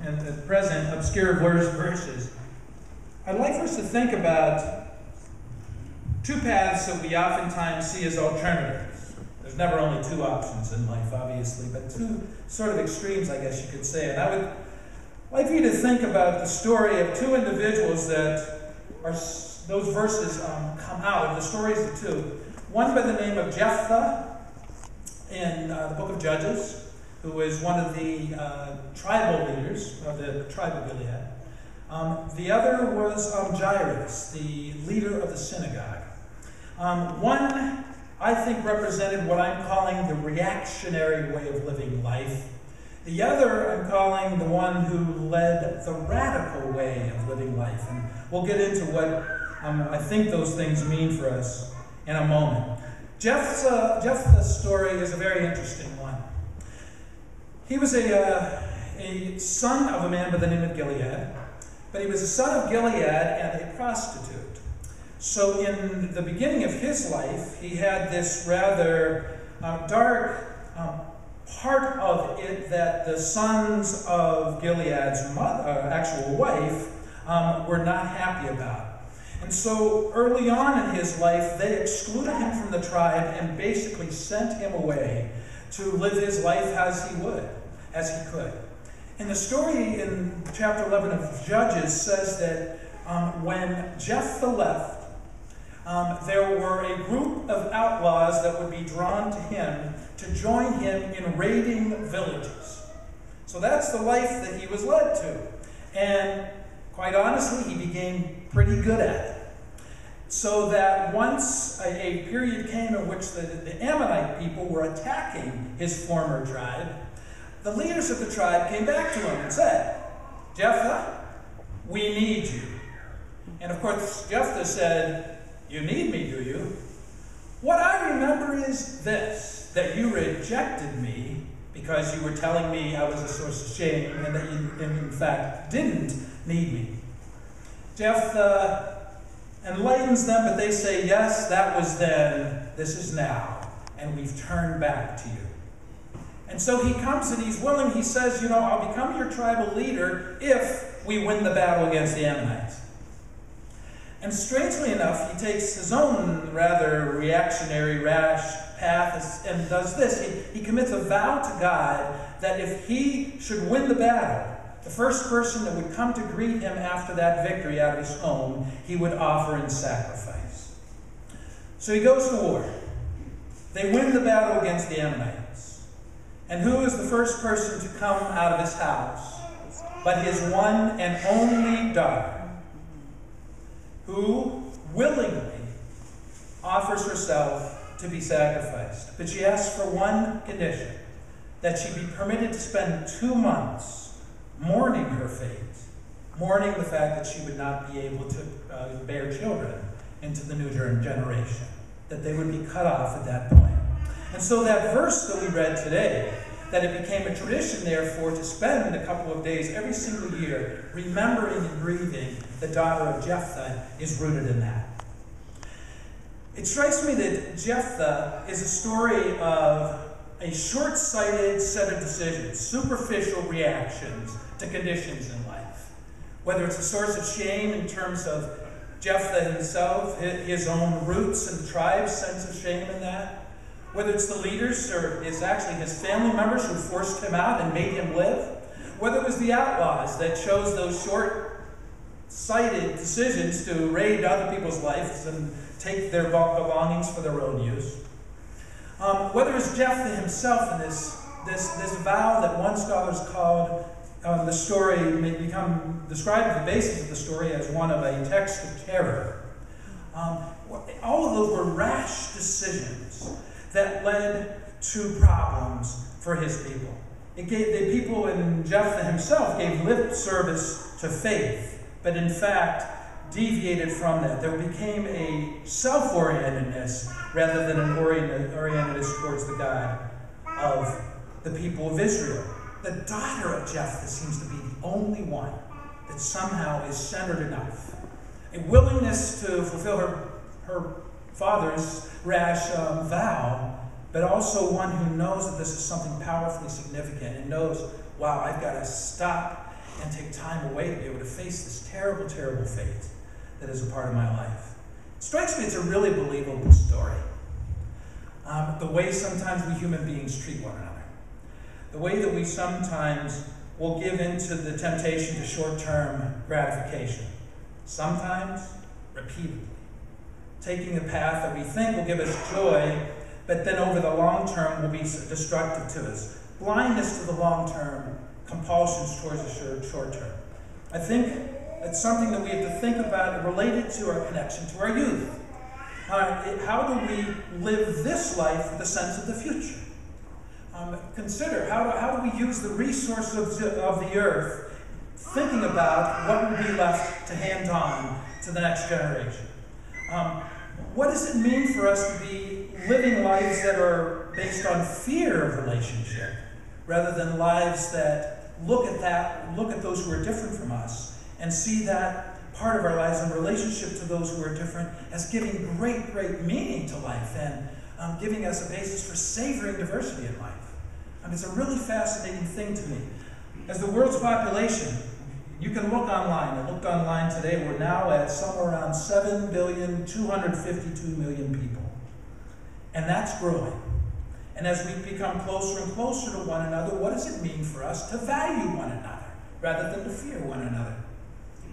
and at present obscure verses, I'd like for us to think about two paths that we oftentimes see as alternatives. There's never only two options in life, obviously, but two sort of extremes, I guess you could say. And I would like for you to think about the story of two individuals that are, those verses come out of, the stories of two. One by the name of Jephthah in the book of Judges, who is one of the tribal leaders of the tribe of Gilead. The other was Jairus, the leader of the synagogue. One, I think, represented what I'm calling the reactionary way of living life. The other, I'm calling the one who led the radical way of living life. And we'll get into what I think those things mean for us in a moment. Jephthah's story is a very interesting one. He was a son of a man by the name of Gilead, but he was a son of Gilead and a prostitute. So in the beginning of his life, he had this rather dark part of it that the sons of Gilead's actual wife were not happy about. And so early on in his life, they excluded him from the tribe and basically sent him away to live his life as he could. And the story in chapter 11 of Judges says that when Jephthah left, there were a group of outlaws that would be drawn to him to join him in raiding villages. So that's the life that he was led to. And quite honestly, he became pretty good at it. So that once a period came in which the Ammonite people were attacking his former tribe, the leaders of the tribe came back to him and said, "Jephthah, we need you." And of course, Jephthah said, "You need me, do you? What I remember is this, that you rejected me because you were telling me I was a source of shame and that you, in fact, didn't need me." Jephthah enlightens them, but they say, "Yes, that was then, this is now, and we've turned back to you." And so he comes and he's willing, he says, "I'll become your tribal leader if we win the battle against the Ammonites." And strangely enough, he takes his own rather reactionary, rash path and does this. He commits a vow to God that if he should win the battle, the first person that would come to greet him after that victory out of his home, he would offer in sacrifice. So he goes to war. They win the battle against the Ammonites. And who is the first person to come out of his house but his one and only daughter, who willingly offers herself to be sacrificed. But she asks for one condition, that she be permitted to spend 2 months mourning her fate, mourning the fact that she would not be able to bear children into the new generation, that they would be cut off at that point. And so that verse that we read today, that it became a tradition, therefore, to spend a couple of days every single year remembering and grieving the daughter of Jephthah, is rooted in that. It strikes me that Jephthah is a story of a short-sighted set of decisions, superficial reactions to conditions in life. Whether it's a source of shame in terms of Jephthah himself, his own roots and the tribe's sense of shame in that, whether it's the leaders or it's actually his family members who forced him out and made him live, whether it was the outlaws that chose those short-sighted decisions to raid other people's lives and take their belongings for their own use, whether it was Jephthah himself and this vow that one scholar's called the story may become described the basis of the story as one of a text of terror. All of those were rash decisions that led to problems for his people. It gave the people, and Jephthah himself gave lip service to faith, but in fact deviated from that. There became a self-orientedness rather than an orientedness towards the God of the people of Israel. The daughter of Jephthah seems to be the only one that somehow is centered enough. A willingness to fulfill her father's rash vow, but also one who knows that this is something powerfully significant and knows, wow, I've got to stop and take time away to be able to face this terrible, terrible fate that is a part of my life. It strikes me it's a really believable story. The way sometimes we human beings treat one another. The way that we sometimes will give into the temptation to short-term gratification. Sometimes, repeatedly. Taking a path that we think will give us joy, but then over the long term will be destructive to us. Blindness to the long term, compulsions towards the short term. I think it's something that we have to think about related to our connection to our youth. How do we live this life with a sense of the future? Consider, how do we use the resources of the earth, thinking about what will be left to hand on to the next generation? What does it mean for us to be living lives that are based on fear of relationship, rather than lives that look at those who are different from us, and see that part of our lives in relationship to those who are different as giving great, great meaning to life, and giving us a basis for savoring diversity in life. It's a really fascinating thing to me. As the world's population, you can look online. I looked online today. We're now at somewhere around 7,252,000,000 people. And that's growing. And as we become closer and closer to one another, what does it mean for us to value one another rather than to fear one another?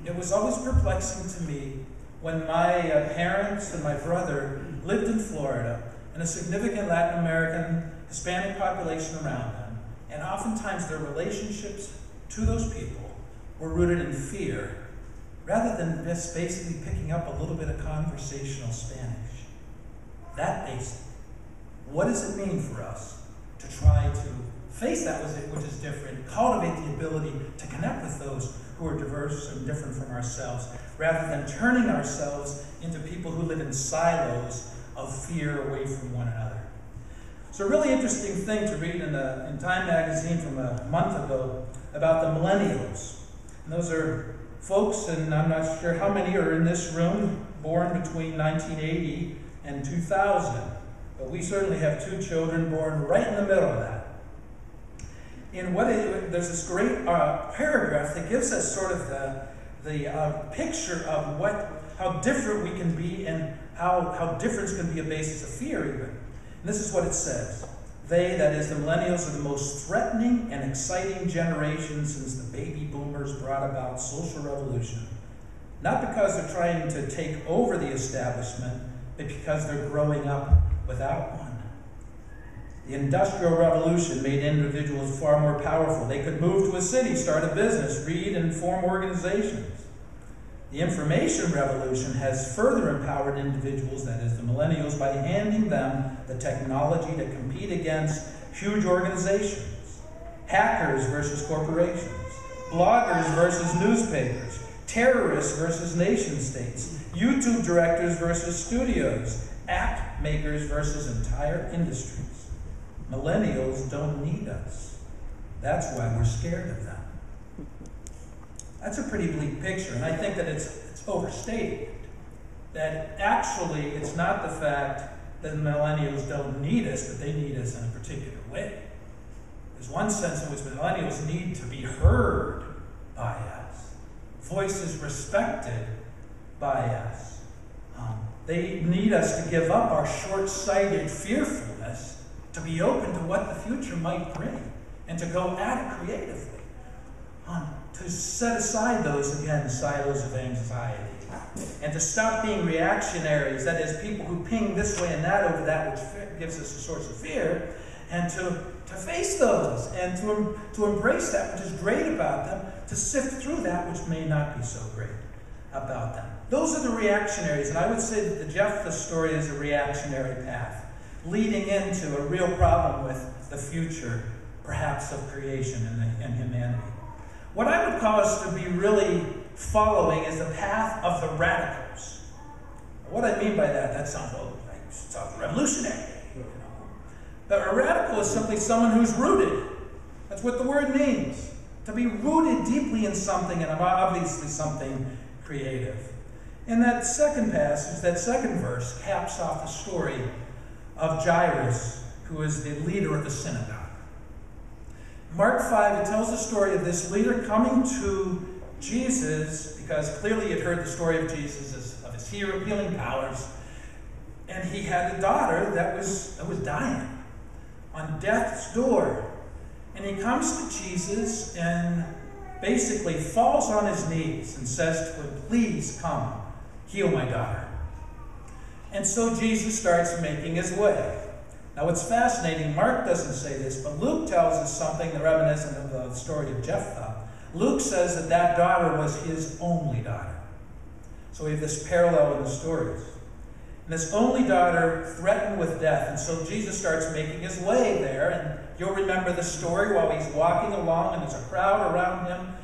It was always perplexing to me when my parents and my brother lived in Florida, and a significant Latin American Hispanic population around them, and oftentimes their relationships to those people were rooted in fear, rather than just basically picking up a little bit of conversational Spanish. That basic. What does it mean for us to try to face that which is different, cultivate the ability to connect with those who are diverse and different from ourselves, rather than turning ourselves into people who live in silos of fear away from one another? It's a really interesting thing to read in Time magazine from a month ago about the millennials. And those are folks, and I'm not sure how many are in this room, born between 1980 and 2000. But we certainly have two children born right in the middle of that. There's this great paragraph that gives us sort of the picture of how different we can be, and how difference can be a basis of fear even. And this is what it says. They, that is the millennials, are the most threatening and exciting generation since the baby boomers brought about social revolution. Not because they're trying to take over the establishment, but because they're growing up without one. The Industrial Revolution made individuals far more powerful. They could move to a city, start a business, read and form organizations. The Information Revolution has further empowered individuals, that is the millennials, by handing them the technology to compete against huge organizations. Hackers versus corporations. Bloggers versus newspapers. Terrorists versus nation states. YouTube directors versus studios. App makers versus entire industries. Millennials don't need us. That's why we're scared of them. That's a pretty bleak picture, and I think that it's overstated. That actually it's not the fact that millennials don't need us, but they need us in a particular way. There's one sense in which millennials need to be heard by us, voices respected by us. They need us to give up our short-sighted fearfulness to be open to what the future might bring, and to go at it creatively. To set aside those, again, silos of anxiety, and to stop being reactionaries, that is, people who ping this way and that over that, which gives us a source of fear, and to face those, and to embrace that which is great about them, to sift through that which may not be so great about them. Those are the reactionaries, and I would say that the Jephthah story is a reactionary path, leading into a real problem with the future, perhaps, of creation and humanity. What I would call us to be really following is the path of the radicals. What I mean by that sounds revolutionary. But a radical is simply someone who's rooted. That's what the word means. To be rooted deeply in something, and obviously something creative. And that second passage, that second verse, caps off the story of Jairus, who is the leader of the synagogue. Mark 5, it tells the story of this leader coming to Jesus, because clearly he had heard the story of Jesus, of his healing powers, and he had a daughter that was dying on death's door. And he comes to Jesus and basically falls on his knees and says to him, "Please come, heal my daughter." And so Jesus starts making his way. Now what's fascinating, Mark doesn't say this, but Luke tells us something reminiscent of the story of Jephthah. Luke says that that daughter was his only daughter. So we have this parallel in the stories. And this only daughter threatened with death, and so Jesus starts making his way there, and you'll remember the story while he's walking along and there's a crowd around him.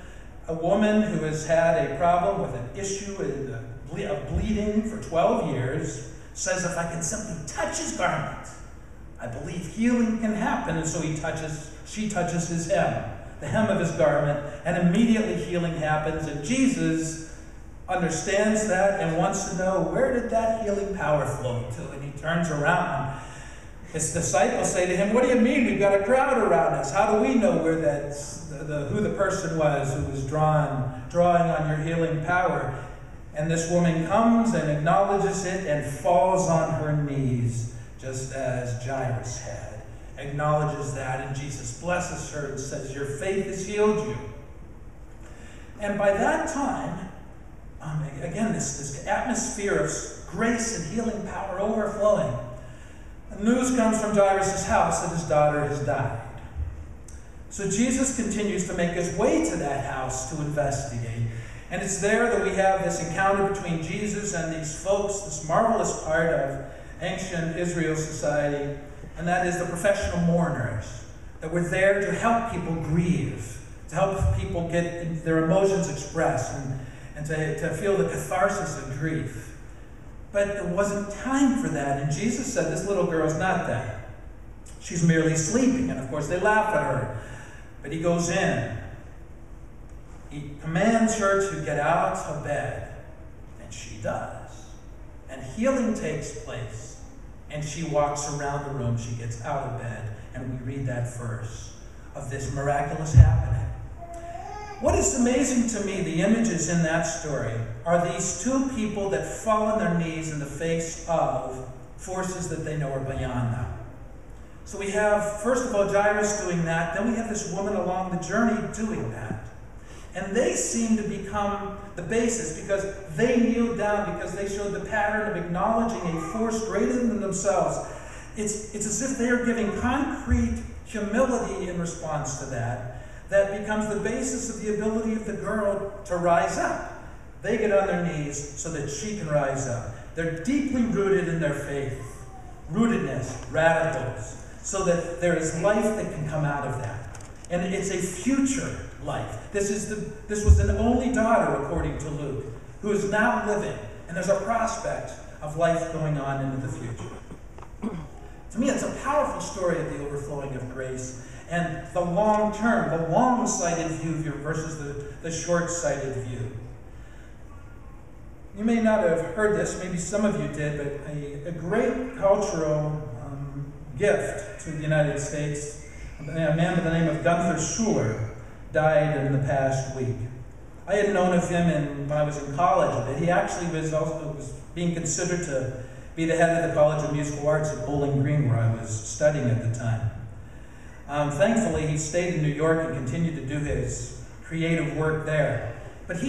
A woman who has had a problem with an issue of bleeding for 12 years says, "If I can simply touch his garment, I believe healing can happen." And so she touches his hem, the hem of his garment, and immediately healing happens. And Jesus understands that and wants to know, where did that healing power flow to? And he turns around. His disciples say to him, "What do you mean? We've got a crowd around us. How do we know where who the person was who was drawing on your healing power?" And this woman comes and acknowledges it and falls on her knees, just as Jairus had. Acknowledges that, and Jesus blesses her and says, "Your faith has healed you." And by that time, again, this atmosphere of grace and healing power overflowing, news comes from Jairus' house that his daughter has died. So Jesus continues to make his way to that house to investigate. And it's there that we have this encounter between Jesus and these folks, this marvelous part of ancient Israel society, and that is the professional mourners, that were there to help people grieve, to help people get their emotions expressed, and to feel the catharsis of grief. But there wasn't time for that, and Jesus said, "This little girl's not that. She's merely sleeping." And of course they laugh at her. But he goes in. He commands her to get out of bed, and she does. And healing takes place, and she walks around the room. She gets out of bed, and we read that verse of this miraculous happening. What is amazing to me, the images in that story, are these two people that fall on their knees in the face of forces that they know are beyond them. So we have, first of all, Jairus doing that. Then we have this woman along the journey doing that. And they seem to become the basis because they kneeled down, because they showed the pattern of acknowledging a force greater than themselves. It's as if they are giving concrete humility in response to that. That becomes the basis of the ability of the girl to rise up. They get on their knees so that she can rise up. They're deeply rooted in their faith. Rootedness, radicals, so that there is life that can come out of that. And it's a future life. This was an only daughter, according to Luke, who is now living. And there's a prospect of life going on into the future. To me, it's a powerful story of the overflowing of grace and the long-term, the long-sighted view versus the short-sighted view. You may not have heard this, maybe some of you did, but a great cultural gift to the United States, a man by the name of Gunther Schuller, died in the past week. I had known of him when I was in college. He actually was being considered to be the head of the College of Musical Arts at Bowling Green, where I was studying at the time. Thankfully, he stayed in New York and continued to do his creative work there. But he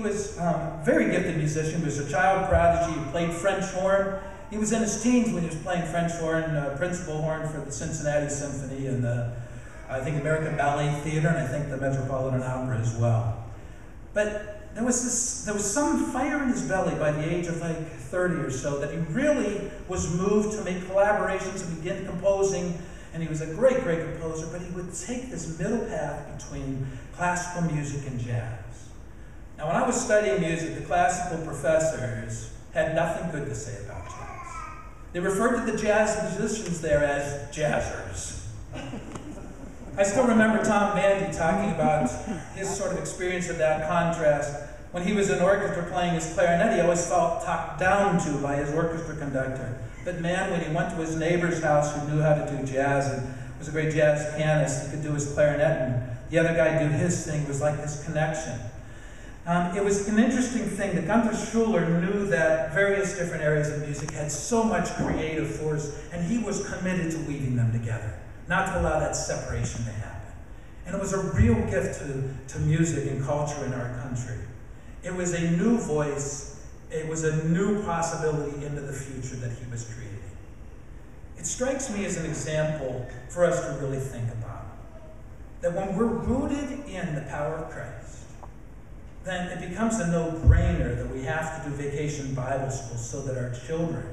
was a very gifted musician. He was a child prodigy. He played French horn. He was in his teens when he was playing French horn, principal horn for the Cincinnati Symphony and I think American Ballet Theater, and I think the Metropolitan Opera as well. But there was some fire in his belly by the age of like 30 or so that he really was moved to make collaborations and begin composing. And he was a great, great composer, but he would take this middle path between classical music and jazz. Now, when I was studying music, the classical professors had nothing good to say about jazz. They referred to the jazz musicians there as jazzers. I still remember Tom Bandy talking about his sort of experience of that contrast. When he was in orchestra playing his clarinet, he always felt talked down to by his orchestra conductor. But man, when he went to his neighbor's house who knew how to do jazz and was a great jazz pianist. He could do his clarinet, and the other guy do his thing. It was like this connection. It was an interesting thing that Gunther Schuller knew that various different areas of music had so much creative force, and he was committed to weaving them together, not to allow that separation to happen. And it was a real gift to music and culture in our country. It was a new voice. It was a new possibility into the future that he was creating. It strikes me as an example for us to really think about. That when we're rooted in the power of Christ, then it becomes a no-brainer that we have to do vacation Bible school so that our children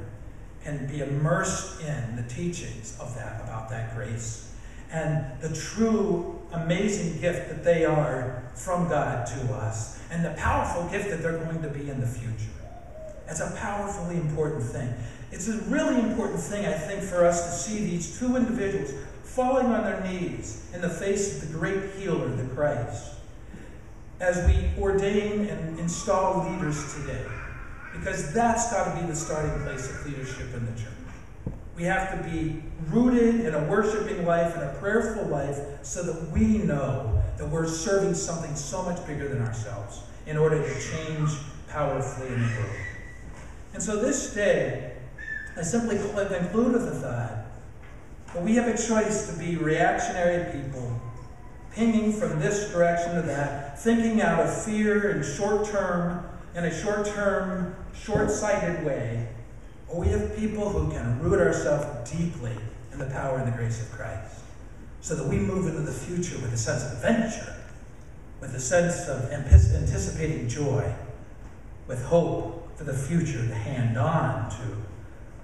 can be immersed in the teachings of that, about that grace, and the true amazing gift that they are from God to us, and the powerful gift that they're going to be in the future. It's a powerfully important thing. It's a really important thing, I think, for us to see these two individuals falling on their knees in the face of the great healer, the Christ, as we ordain and install leaders today. Because that's got to be the starting place of leadership in the church. We have to be rooted in a worshiping life and a prayerful life so that we know that we're serving something so much bigger than ourselves in order to change powerfully in the world. And so this day, I simply conclude with the thought that we have a choice to be reactionary people, pinging from this direction to that, thinking out of fear and in a short-term, short-sighted way, or we have people who can root ourselves deeply in the power and the grace of Christ, so that we move into the future with a sense of adventure, with a sense of anticipating joy, with hope for the future to hand on to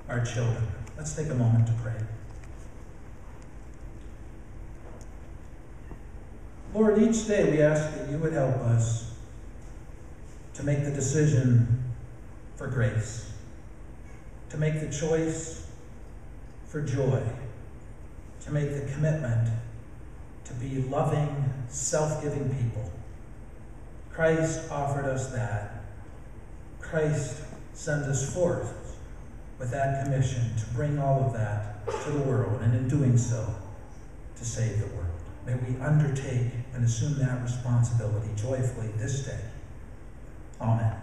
our children. Let's take a moment to pray. Lord, each day we ask that you would help us to make the decision for grace, to make the choice for joy, to make the commitment to be loving, self-giving people. Christ offered us that. Christ sends us forth with that commission to bring all of that to the world, and in doing so, to save the world. May we undertake and assume that responsibility joyfully this day. Amen.